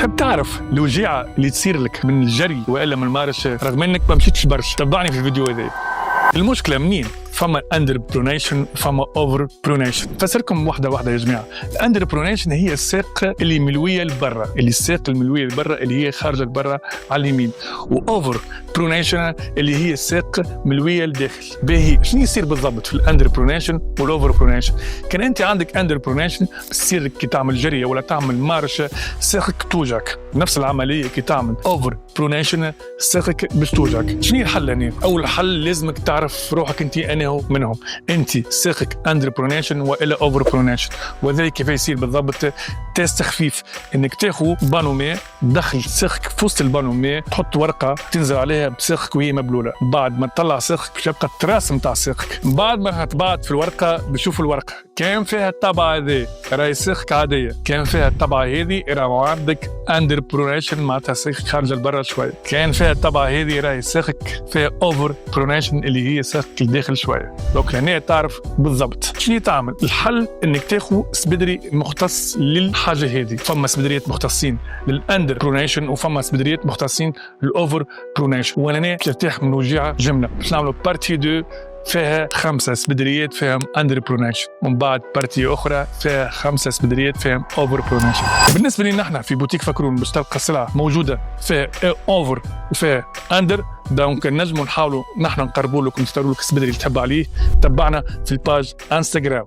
تحب تعرف الوجيعة اللي تصير لك من الجري والا من المارشة رغم انك ما مشيتش برشا؟ تبعني في الفيديو هذا. المشكلة منين؟ فما اندر برونيشن فما اوفر برونيشن. فسركم واحدة يا جماعة. الاندر برونيشن هي الساق اللي ملوية لبرا، الساق الملوية لبرا اللي هي خارجة لبرا على اليمين، واوفر برونيشن اللي هي الساق ملوية لداخل. باهي شنو يصير بالضبط في الاندر برونيشن والاوفر برونيشن؟ كان انت عندك اندر برونيشن بتصير كي تعمل جرية ولا تعمل مارشة ساقك توجعك، نفس العملية كي تعمل اوفر برونيشن ساقك باش توجعك. شنو الحل هنا؟ اول حل لازمك تعرف روحك انت انا منهم. انت ساقك اندر برونيشن والا اوفر برونيشن، وذلك كيف يصير بالضبط؟ تيست خفيف انك تاخذ بانو ماء، تدخل ساقك في وسط البانو ماء، تحط ورقه تنزل عليها بساقك وهي مبلوله. بعد ما تطلع ساقك باش يبقى التراس نتاع ساقك. بعد ما تبعت في الورقه بشوف الورقه كان فيها الطبعه هذه راهي ساقك عاديه، كان فيها الطبعه هذه راهو عندك اندر برونيشن معناتها ساقك خارجه لبرا شويه، كان فيها الطبعه هذه راهي ساقك فيها اوفر برونيشن اللي هي ساقك لداخل شويه. دونك هنا تعرف بالضبط شنو تعمل. الحل انك تاخذ سبدري مختص للحاجه هذه. فما سبدريات مختصين للاندر برونيشن وفما سبدريات مختصين للاوفر برونيشن. وانا ترتاح من وجيعه جمله. باش نعملوا بارتي 2 فيها 5 سبدريات فيهم اندر برونيشن، ومن بعد بارتي اخرى فيها 5 سبدريات فيهم اوفر برونيشن. بالنسبه لنا نحن في بوتيك فكرون باش تلقى السلعه موجوده فيها اوفر وفيها اندر، دونك نجموا نحاولوا نحن نقربوا لكم تختاروا لك السبدري اللي تحب عليه. تبعنا في الباج انستغرام.